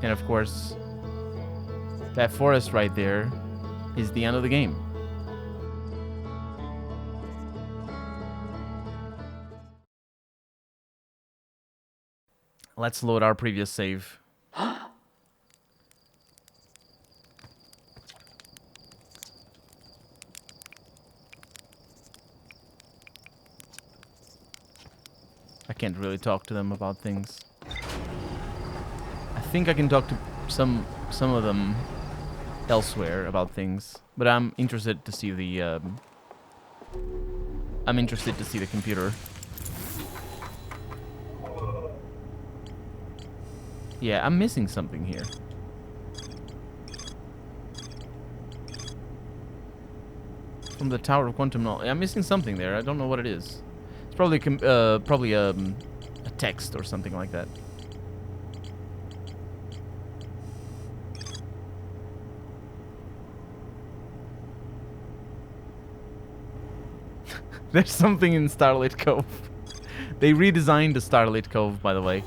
And of course, that forest right there is the end of the game. Let's load our previous save. I can't really talk to them about things. I think I can talk to some of them elsewhere about things, but I'm interested to see the computer. Yeah, I'm missing something here. From the Tower of Quantum Knowledge. I'm missing something there. I don't know what it is. It's probably a text or something like that. There's something in Starlit Cove. They redesigned the Starlit Cove, by the way.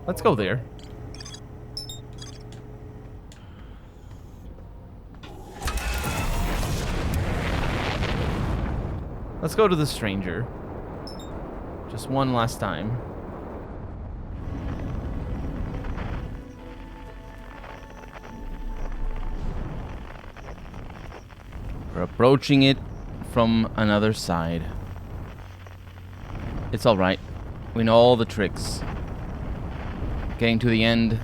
Let's go there. Let's go to the stranger. Just one last time. We're approaching it from another side. It's alright. We know all the tricks. Getting to the end.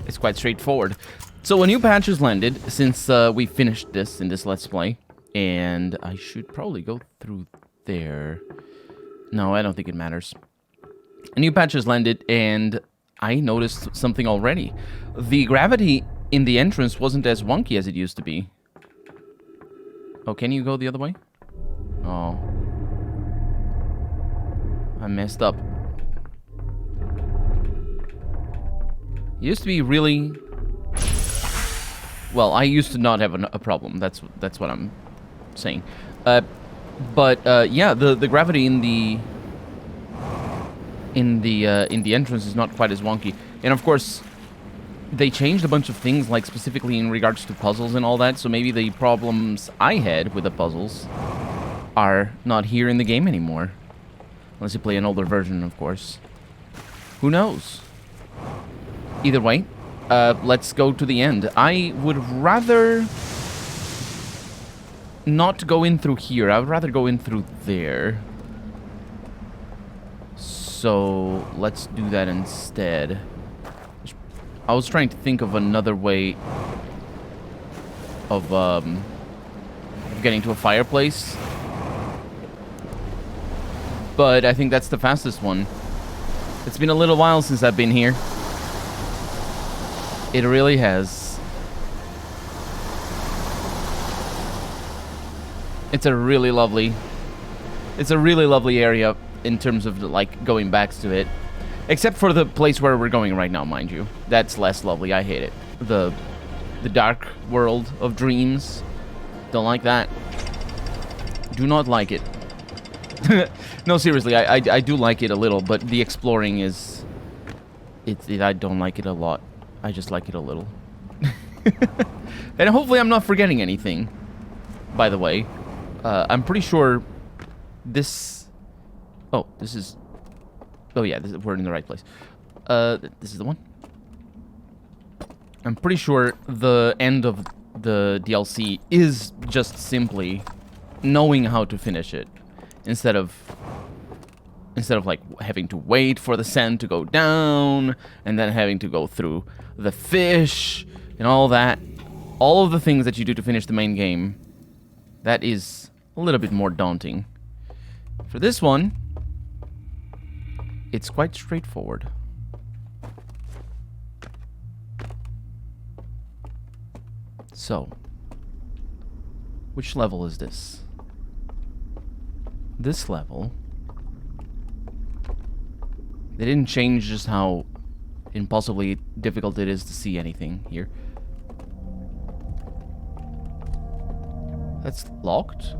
It's quite straightforward. So a new patch has landed since we finished this in this Let's Play. And I should probably go through there. No, I don't think it matters. A new patch has landed, and I noticed something already. The gravity in the entrance wasn't as wonky as it used to be. Oh, can you go the other way? Oh. I messed up. It used to be really... Well, I used to not have a problem. That's what I'm saying. Yeah, the gravity in the entrance is not quite as wonky. And of course, they changed a bunch of things, like specifically in regards to puzzles and all that, so maybe the problems I had with the puzzles are not here in the game anymore. Unless you play an older version, of course. Who knows? Either way, let's go to the end. I would rather not go in through here. I would rather go in through there. So, let's do that instead. I was trying to think of another way of getting to a fireplace. But I think that's the fastest one. It's been a little while since I've been here. It really has. It's a really lovely area in terms of like going back to it. Except for the place where we're going right now, mind you. That's less lovely. I hate it. The dark world of dreams. Don't like that. Do not like it. No, seriously, I do like it a little, but the exploring is... I don't like it a lot. I just like it a little. And hopefully I'm not forgetting anything, by the way. I'm pretty sure this... Oh, this is... Oh yeah, we're in the right place. This is the one. I'm pretty sure the end of the DLC is just simply knowing how to finish it. Instead of like having to wait for the sand to go down and then having to go through the fish and all that. All of the things that you do to finish the main game, that is a little bit more daunting. For this one, it's quite straightforward. So, which level is this? This level, they didn't change just how impossibly difficult it is to see anything here. That's locked?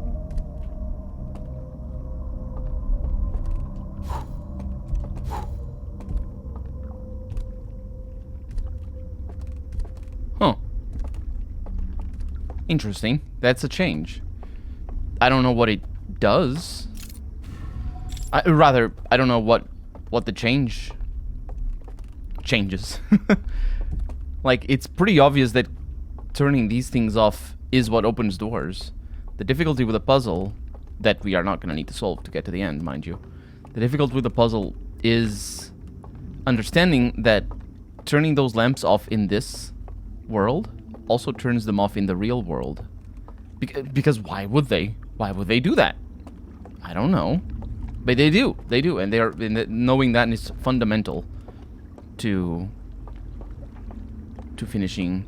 Interesting. That's a change. I don't know what it does. I don't know what the changes. Like, it's pretty obvious that turning these things off is what opens doors. The difficulty with a puzzle that we are not going to need to solve to get to the end, mind you. The difficulty with the puzzle is understanding that turning those lamps off in this world also turns them off in the real world. Because why would they? Why would they do that? I don't know. But they do. They do. And knowing that is fundamental to finishing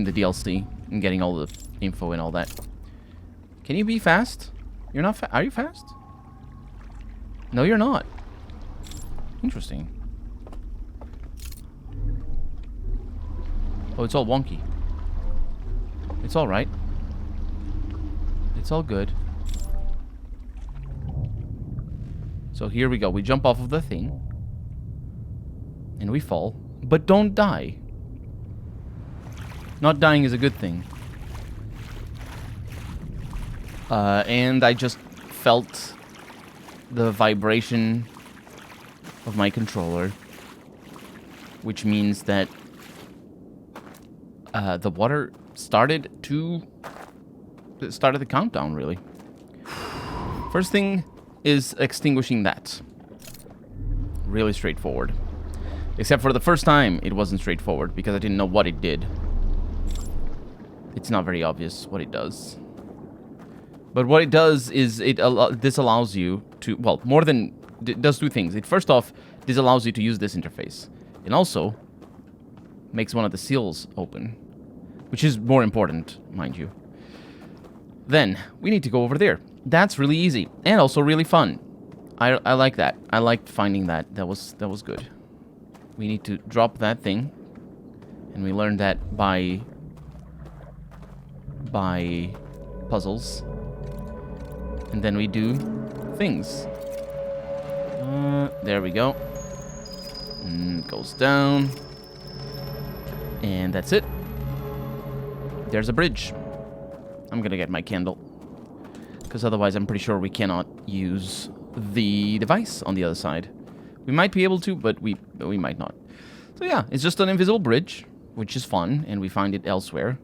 the DLC and getting all the info and all that. Can you be fast? You're not are you fast? No, you're not. Interesting. Oh, it's all wonky. It's all right. It's all good. So here we go. We jump off of the thing. And we fall. But don't die. Not dying is a good thing. And I just felt the vibration of my controller. Which means that the water started the countdown, really. First thing is extinguishing that. Really straightforward. Except for the first time, it wasn't straightforward because I didn't know what it did. It's not very obvious what it does. But what it does is this allows you to, well, more than, it does two things. First off, this allows you to use this interface. And also makes one of the seals open. Which is more important, mind you. Then, we need to go over there. That's really easy. And also really fun. I like that. I liked finding that. That was good. We need to drop that thing. And we learned that by puzzles. And then we do things. There we go. Goes down. And that's it. There's a bridge. I'm gonna get my candle. Because otherwise I'm pretty sure we cannot use the device on the other side. We might be able to, but we might not. So yeah, it's just an invisible bridge, which is fun, and we find it elsewhere.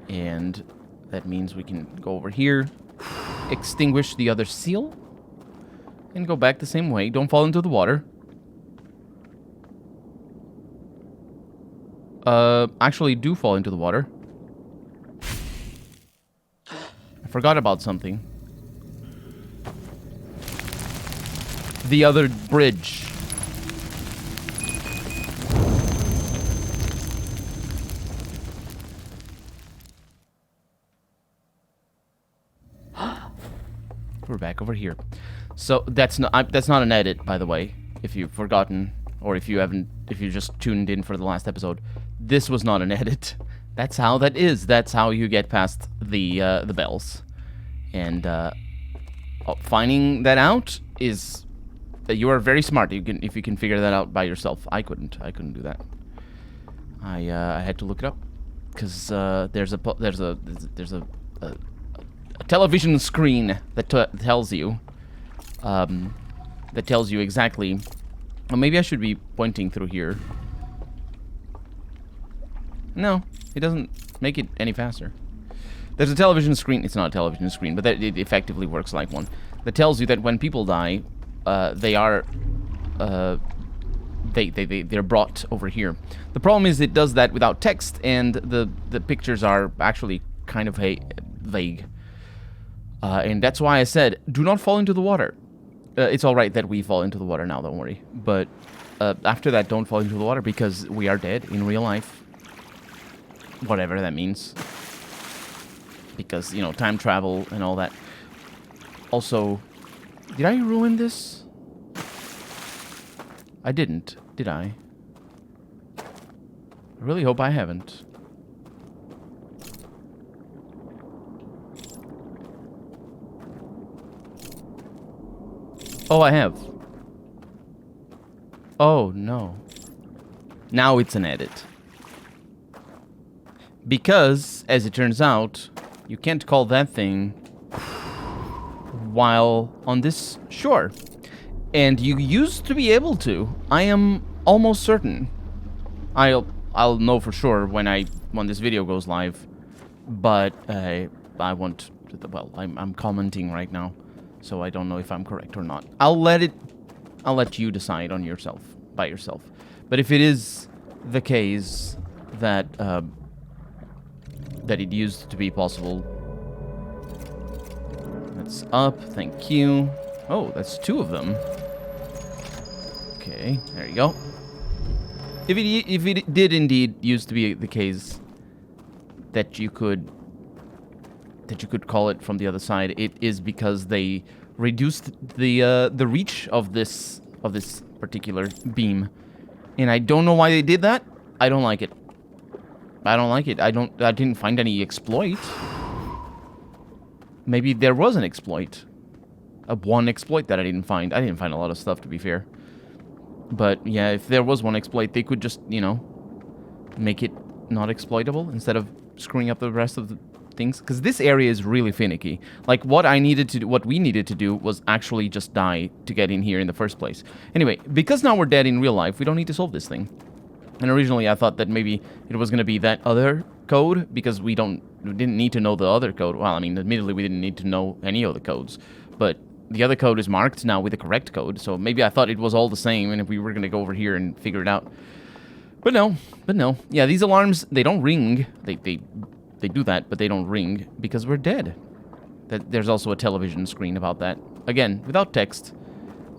And that means we can go over here, extinguish the other seal, and go back the same way. Don't fall into the water. Actually do fall into the water. I forgot about something. The other bridge. We're back over here. So that's not an edit, by the way, if you've forgotten, or if you just tuned in for the last episode. This was not an edit. That's how that is. That's how you get past the bells. And finding that out is that you are very smart. If you can figure that out by yourself. I couldn't do that. I had to look it up because there's a television screen that tells you exactly. Well, maybe I should be pointing through here. No, it doesn't make it any faster. There's a television screen. It's not a television screen, but it effectively works like one. That tells you that when people die, they're brought over here. The problem is it does that without text, and the pictures are actually kind of vague. And that's why I said, do not fall into the water. It's alright that we fall into the water now, don't worry. But after that, don't fall into the water because we are dead in real life. Whatever that means. Because, you know, time travel and all that. Also, did I ruin this? I didn't, did I? I really hope I haven't. Oh, I have. Oh, no. Now it's an edit. Because, as it turns out, you can't call that thing while on this shore. And you used to be able to. I am almost certain. I'll know for sure when this video goes live. But I want to, well, I'm commenting right now, so I don't know if I'm correct or not. I'll let you decide on yourself by yourself. But if it is the case that that it used to be possible, that's up. Thank you. Oh, that's 2 of them. Okay, there you go. If it did indeed used to be the case that you could call it from the other side, it is because they reduced the reach of this particular beam, and I don't know why they did that. I don't like it. I don't like it. I didn't find any exploit. Maybe there was an exploit. One exploit that I didn't find. I didn't find a lot of stuff, to be fair. But yeah, if there was one exploit, they could just, you know, make it not exploitable instead of screwing up the rest of the things. Because this area is really finicky. Like, what we needed to do was actually just die to get in here in the first place. Anyway, because now we're dead in real life, we don't need to solve this thing. And originally I thought that maybe it was going to be that other code, because we didn't need to know the other code. Well, I mean, admittedly, we didn't need to know any of the codes. But the other code is marked now with the correct code, so maybe I thought it was all the same, and if we were going to go over here and figure it out. But no. Yeah, these alarms, they don't ring. They do that, but they don't ring because we're dead. There's also a television screen about that. Again, without text.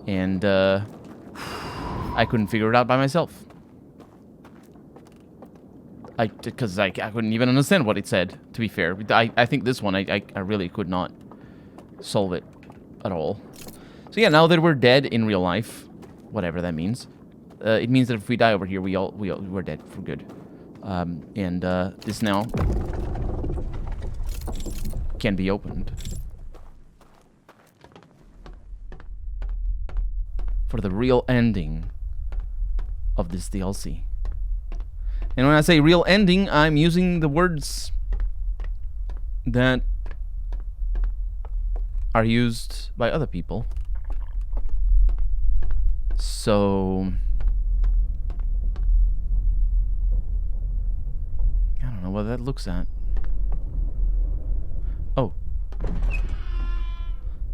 And I couldn't figure it out by myself. Because I couldn't even understand what it said, to be fair. I think this one, I really could not solve it at all. So yeah, now that we're dead in real life, whatever that means, it means that if we die over here, we're dead for good. And this now can be opened for the real ending of this DLC. And when I say real ending, I'm using the words that are used by other people. So I don't know what that looks at. Oh.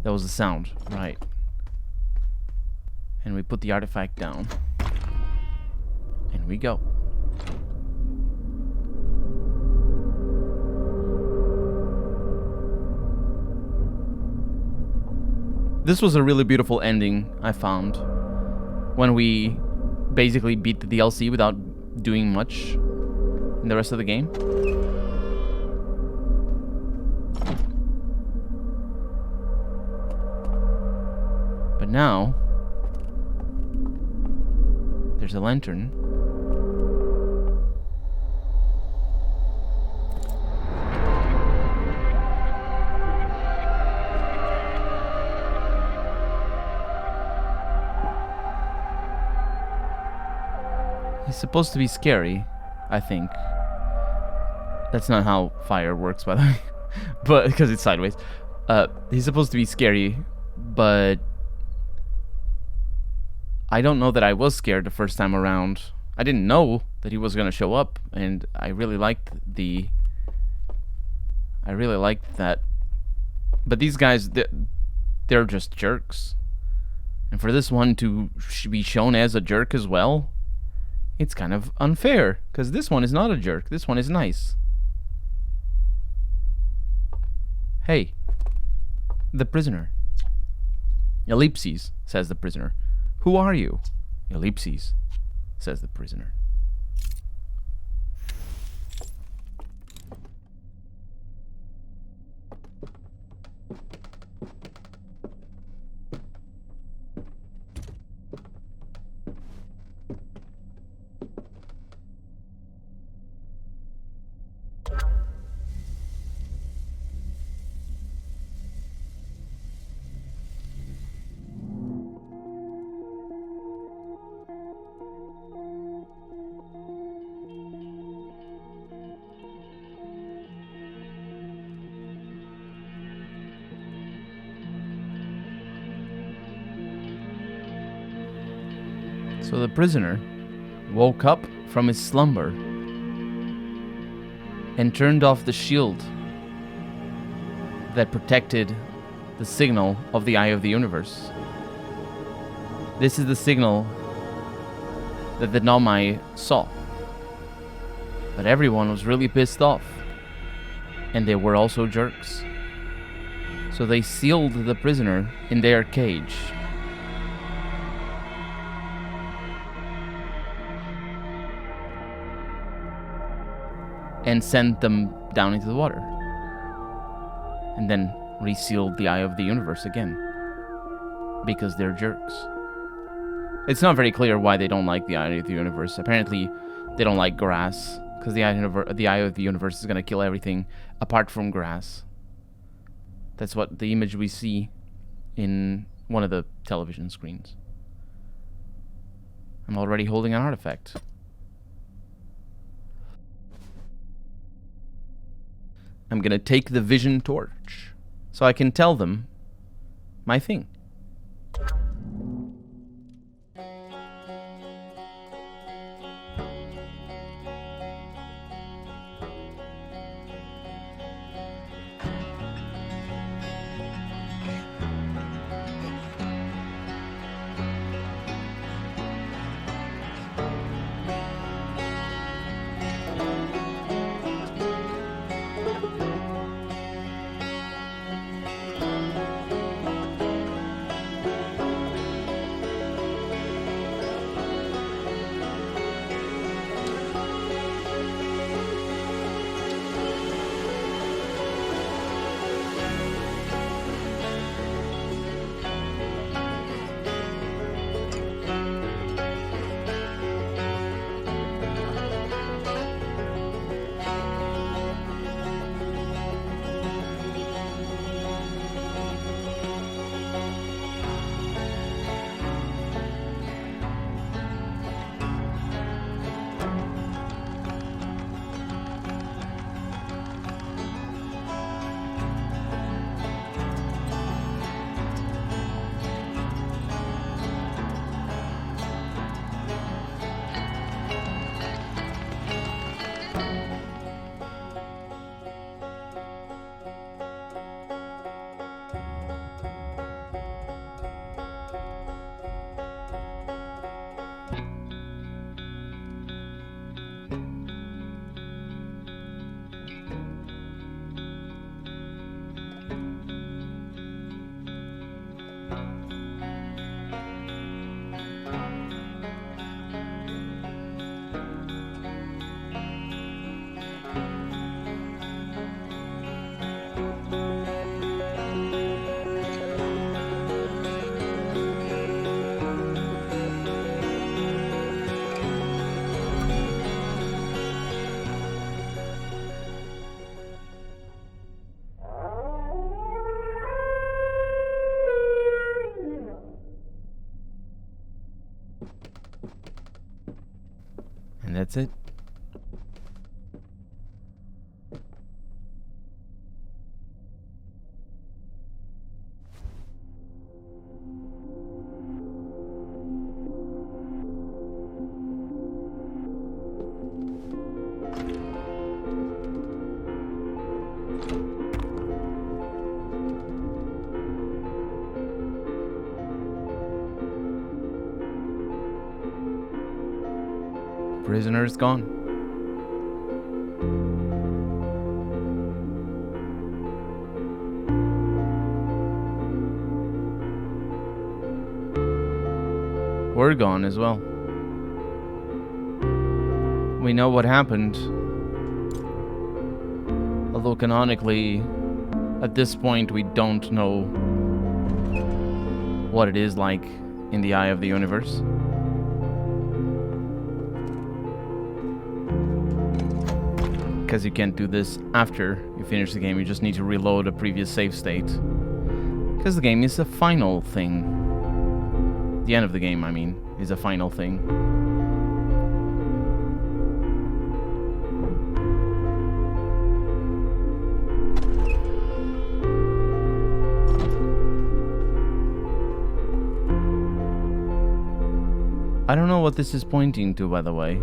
That was the sound, right. And we put the artifact down. And we go. This was a really beautiful ending, I found, when we basically beat the DLC without doing much in the rest of the game. But now, there's a lantern. He's supposed to be scary, I think. That's not how fire works, by the way. But, because it's sideways. He's supposed to be scary, but I don't know that I was scared the first time around. I didn't know that he was going to show up, and I really liked that. But these guys, they're just jerks. And for this one to be shown as a jerk as well, it's kind of unfair, because this one is not a jerk. This one is nice. Hey, the prisoner. Ellipses, says the prisoner. Who are you? Ellipses, says the prisoner. So the prisoner woke up from his slumber and turned off the shield that protected the signal of the Eye of the Universe. This is the signal that the Nomai saw. But everyone was really pissed off. And they were also jerks. So they sealed the prisoner in their cage. And sent them down into the water. And then resealed the Eye of the Universe again. Because they're jerks. It's not very clear why they don't like the Eye of the Universe. Apparently, they don't like grass. Because the Eye of the Universe is going to kill everything apart from grass. That's what the image we see in one of the television screens. I'm already holding an artifact. I'm going to take the vision torch so I can tell them my thing. And that's it. Prisoner's gone. We're gone as well. We know what happened. Although canonically, at this point, we don't know what it is like in the Eye of the Universe. Because you can't do this after you finish the game, you just need to reload a previous save state. Because the game is a final thing. The end of the game, I mean, is a final thing. I I don't know what this is pointing to, by the way.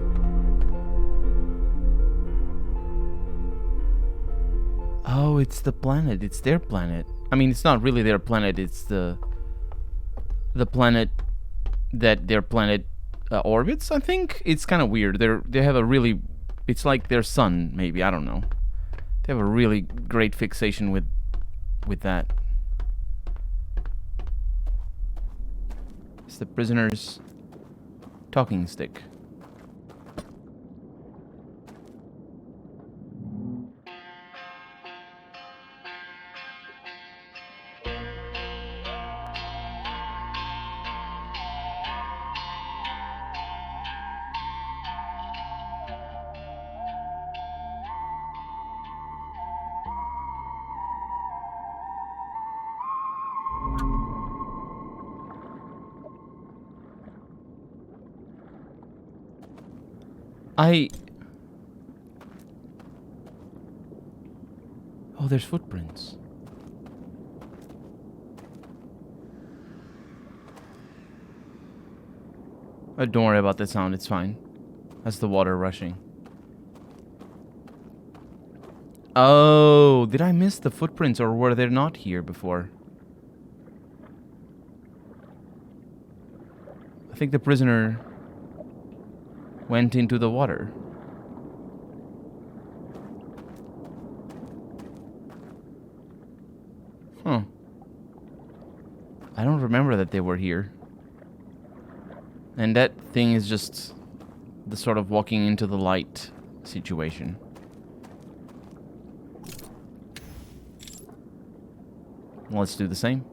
Oh, it's the planet. It's their planet. I mean, it's not really their planet. It's the planet that their planet orbits, I think. It's kind of weird. They have a really... It's like their sun, maybe. I don't know. They have a really great fixation with that. It's the prisoner's talking stick. Oh, there's footprints. Don't worry about the sound, it's fine. That's the water rushing. Oh, did I miss the footprints or were they not here before? I think the prisoner went into the water. Huh. I don't remember that they were here. And that thing is just the sort of walking into the light situation. Let's do the same.